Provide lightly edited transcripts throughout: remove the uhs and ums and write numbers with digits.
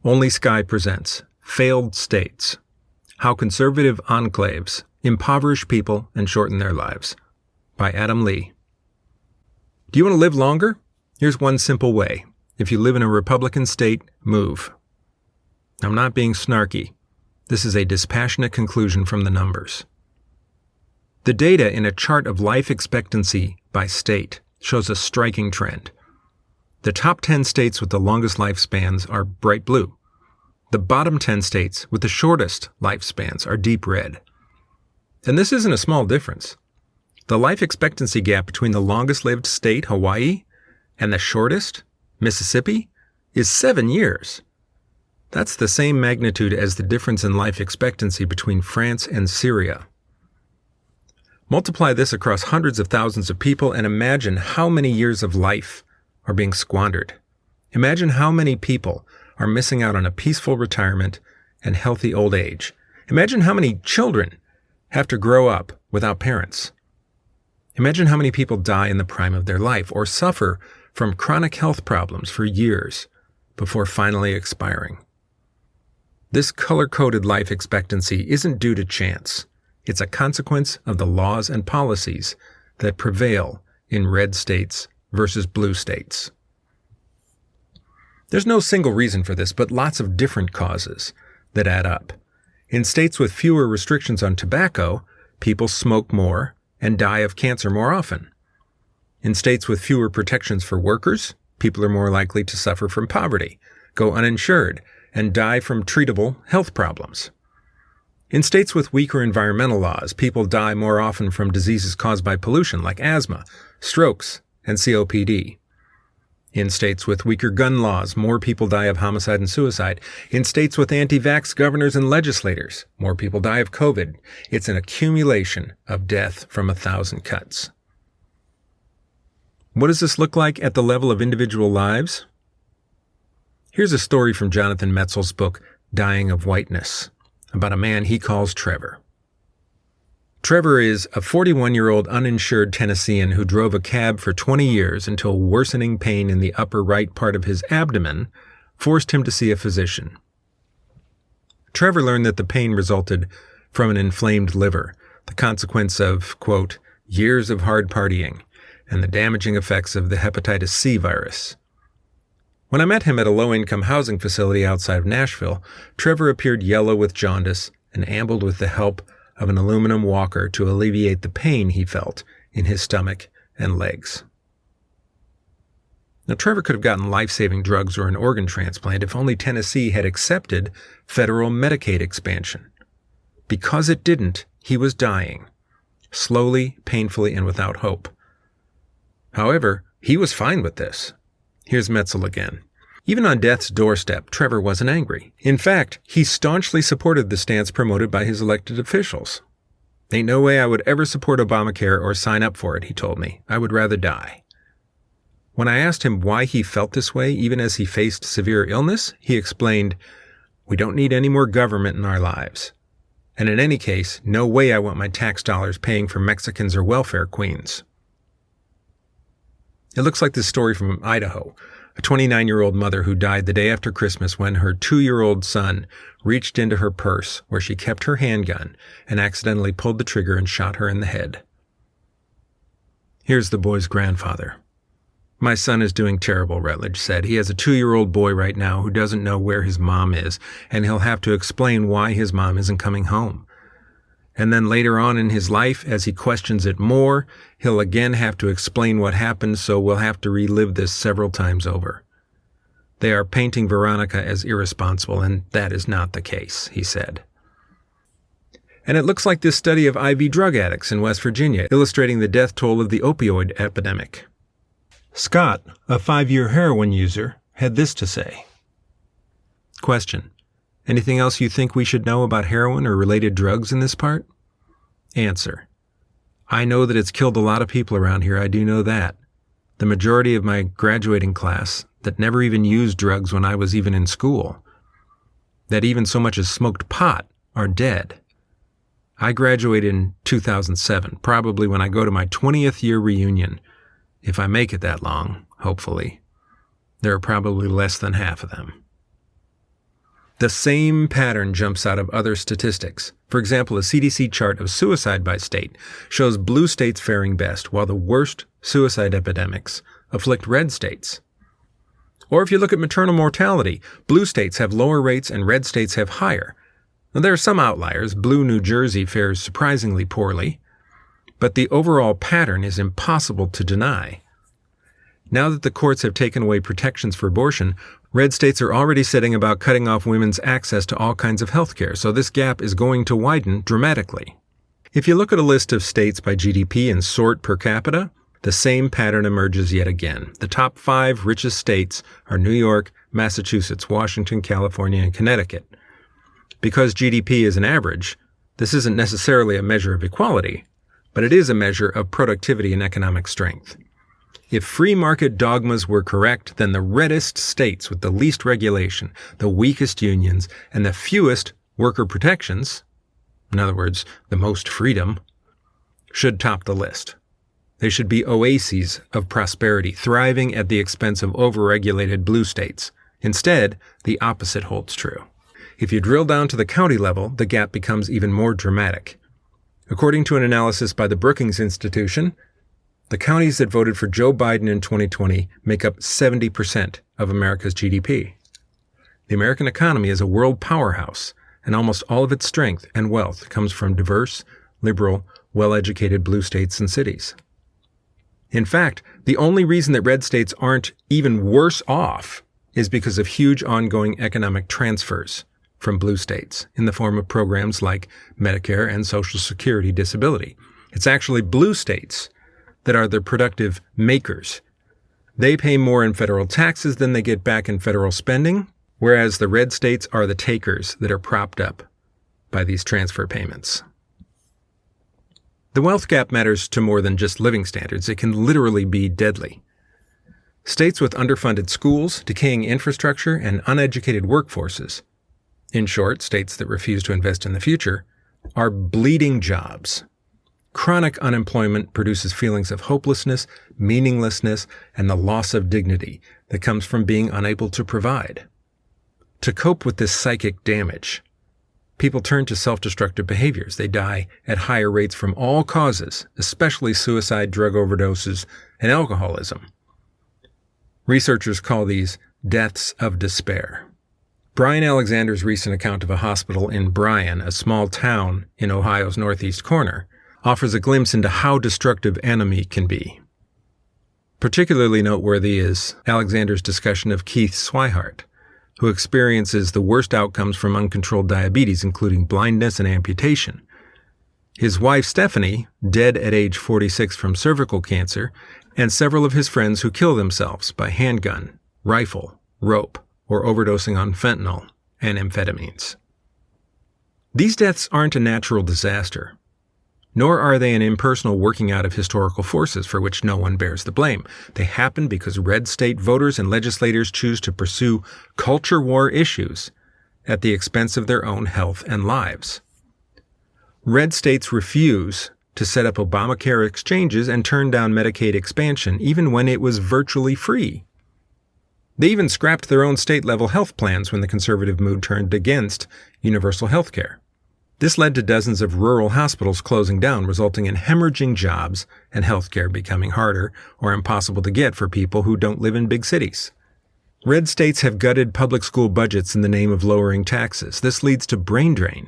Only Sky presents Failed States: How Conservative Enclaves Impoverish People and Shorten Their Lives, by Adam Lee. Do you want to live longer? Here's one simple way. If you live in a Republican state, move. I'm not being snarky. This is a dispassionate conclusion from the numbers. The data in a chart of life expectancy by state shows a striking trend. The top 10 states with the longest lifespans are bright blue. The bottom 10 states with the shortest lifespans are deep red. And this isn't a small difference. The life expectancy gap between the longest-lived state, Hawaii, and the shortest, Mississippi, is 7 years. That's the same magnitude as the difference in life expectancy between France and Syria. Multiply this across hundreds of thousands of people and imagine how many years of life are being squandered. Imagine how many people are missing out on a peaceful retirement and healthy old age. Imagine how many children have to grow up without parents. Imagine how many people die in the prime of their life or suffer from chronic health problems for years before finally expiring. This color-coded life expectancy isn't due to chance. It's a consequence of the laws and policies that prevail in red states versus blue states. There's no single reason for this, but lots of different causes that add up. In states with fewer restrictions on tobacco, people smoke more and die of cancer more often. In states with fewer protections for workers, people are more likely to suffer from poverty, go uninsured, and die from treatable health problems. In states with weaker environmental laws, people die more often from diseases caused by pollution like asthma, strokes, and COPD. In states with weaker gun laws, more people die of homicide and suicide. In states with anti-vax governors and legislators, more people die of COVID. It's an accumulation of death from 1,000 cuts. What does this look like at the level of individual lives? Here's a story from Jonathan Metzl's book, Dying of Whiteness, about a man he calls Trevor. Trevor is a 41-year-old uninsured Tennessean who drove a cab for 20 years until worsening pain in the upper right part of his abdomen forced him to see a physician. Trevor learned that the pain resulted from an inflamed liver, the consequence of, quote, years of hard partying and the damaging effects of the hepatitis C virus. When I met him at a low-income housing facility outside of Nashville, Trevor appeared yellow with jaundice and ambled with the help of an aluminum walker to alleviate the pain he felt in his stomach and legs. Now, Trevor could have gotten life-saving drugs or an organ transplant if only Tennessee had accepted federal Medicaid expansion. Because it didn't, he was dying, slowly, painfully, and without hope. However, he was fine with this. Here's Metzel again. Even on death's doorstep, Trevor wasn't angry. In fact, he staunchly supported the stance promoted by his elected officials. Ain't no way I would ever support Obamacare or sign up for it, he told me. I would rather die. When I asked him why he felt this way, even as he faced severe illness, he explained, "We don't need any more government in our lives. And in any case, no way I want my tax dollars paying for Mexicans or welfare queens." It looks like this story from Idaho. A 29-year-old mother who died the day after Christmas when her 2-year-old son reached into her purse where she kept her handgun and accidentally pulled the trigger and shot her in the head. Here's the boy's grandfather. "My son is doing terrible," Rutledge said. "He has a 2-year-old boy right now who doesn't know where his mom is, and he'll have to explain why his mom isn't coming home. And then later on in his life, as he questions it more, he'll again have to explain what happened, so we'll have to relive this several times over. They are painting Veronica as irresponsible, and that is not the case," he said. And it looks like this study of IV drug addicts in West Virginia, illustrating the death toll of the opioid epidemic. Scott, a 5-year heroin user, had this to say. Question: Anything else you think we should know about heroin or related drugs in this part? Answer: I know that it's killed a lot of people around here. I do know that. The majority of my graduating class that never even used drugs when I was even in school, that even so much as smoked pot, are dead. I graduated in 2007, probably when I go to my 20th year reunion. If I make it that long, hopefully, there are probably less than half of them. The same pattern jumps out of other statistics. For example, a CDC chart of suicide by state shows blue states faring best, while the worst suicide epidemics afflict red states. Or if you look at maternal mortality, blue states have lower rates and red states have higher. Now, there are some outliers. Blue New Jersey fares surprisingly poorly, but the overall pattern is impossible to deny. Now that the courts have taken away protections for abortion, red states are already setting about cutting off women's access to all kinds of health care, so this gap is going to widen dramatically. If you look at a list of states by GDP and sort per capita, the same pattern emerges yet again. The top 5 richest states are New York, Massachusetts, Washington, California, and Connecticut. Because GDP is an average, this isn't necessarily a measure of equality, but it is a measure of productivity and economic strength. If free market dogmas were correct, then the reddest states with the least regulation, the weakest unions, and the fewest worker protections, in other words, the most freedom, should top the list. They should be oases of prosperity, thriving at the expense of overregulated blue states. Instead, the opposite holds true. If you drill down to the county level, the gap becomes even more dramatic. According to an analysis by the Brookings Institution, the counties that voted for Joe Biden in 2020 make up 70% of America's GDP. The American economy is a world powerhouse, and almost all of its strength and wealth comes from diverse, liberal, well-educated blue states and cities. In fact, the only reason that red states aren't even worse off is because of huge ongoing economic transfers from blue states in the form of programs like Medicare and Social Security disability. It's actually blue states that are the productive makers. They pay more in federal taxes than they get back in federal spending, whereas the red states are the takers that are propped up by these transfer payments. The wealth gap matters to more than just living standards. It can literally be deadly. States with underfunded schools, decaying infrastructure, and uneducated workforces, in short, states that refuse to invest in the future, are bleeding jobs. Chronic unemployment produces feelings of hopelessness, meaninglessness, and the loss of dignity that comes from being unable to provide. To cope with this psychic damage, people turn to self-destructive behaviors. They die at higher rates from all causes, especially suicide, drug overdoses, and alcoholism. Researchers call these deaths of despair. Brian Alexander's recent account of a hospital in Bryan, a small town in Ohio's northeast corner, offers a glimpse into how destructive anomie can be. Particularly noteworthy is Alexander's discussion of Keith Swihart, who experiences the worst outcomes from uncontrolled diabetes, including blindness and amputation. His wife, Stephanie, dead at age 46 from cervical cancer, and several of his friends who kill themselves by handgun, rifle, rope, or overdosing on fentanyl and amphetamines. These deaths aren't a natural disaster, nor are they an impersonal working out of historical forces for which no one bears the blame. They happen because red state voters and legislators choose to pursue culture war issues at the expense of their own health and lives. Red states refuse to set up Obamacare exchanges and turn down Medicaid expansion, even when it was virtually free. They even scrapped their own state-level health plans when the conservative mood turned against universal health care. This led to dozens of rural hospitals closing down, resulting in hemorrhaging jobs and health care becoming harder or impossible to get for people who don't live in big cities. Red states have gutted public school budgets in the name of lowering taxes. This leads to brain drain,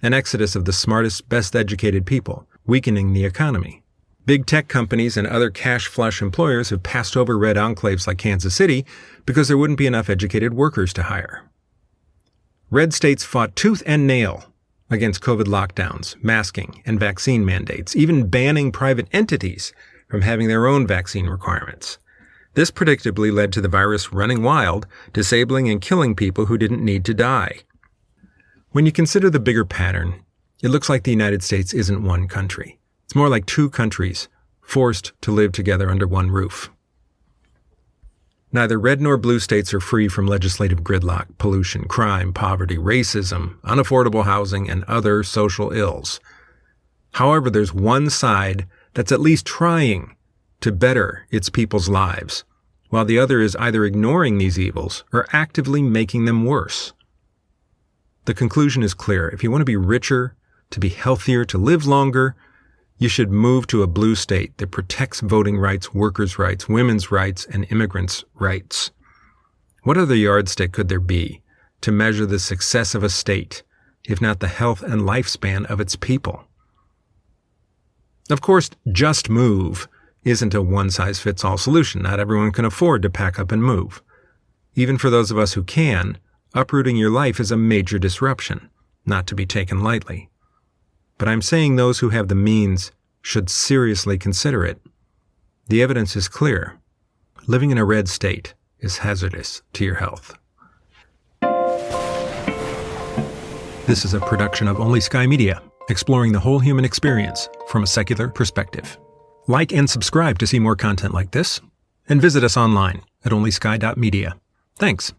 an exodus of the smartest, best-educated people, weakening the economy. Big tech companies and other cash-flush employers have passed over red enclaves like Kansas City because there wouldn't be enough educated workers to hire. Red states fought tooth and nail against COVID lockdowns, masking, and vaccine mandates, even banning private entities from having their own vaccine requirements. This predictably led to the virus running wild, disabling and killing people who didn't need to die. When you consider the bigger pattern, it looks like the United States isn't one country. It's more like two countries forced to live together under one roof. Neither red nor blue states are free from legislative gridlock, pollution, crime, poverty, racism, unaffordable housing, and other social ills. However, there's one side that's at least trying to better its people's lives, while the other is either ignoring these evils or actively making them worse. The conclusion is clear. If you want to be richer, to be healthier, to live longer, you should move to a blue state that protects voting rights, workers' rights, women's rights, and immigrants' rights. What other yardstick could there be to measure the success of a state, if not the health and lifespan of its people? Of course, just move isn't a one-size-fits-all solution. Not everyone can afford to pack up and move. Even for those of us who can, uprooting your life is a major disruption, not to be taken lightly. But I'm saying those who have the means should seriously consider it. The evidence is clear. Living in a red state is hazardous to your health. This is a production of Only Sky Media, exploring the whole human experience from a secular perspective. Like and subscribe to see more content like this, and visit us online at onlysky.media. Thanks.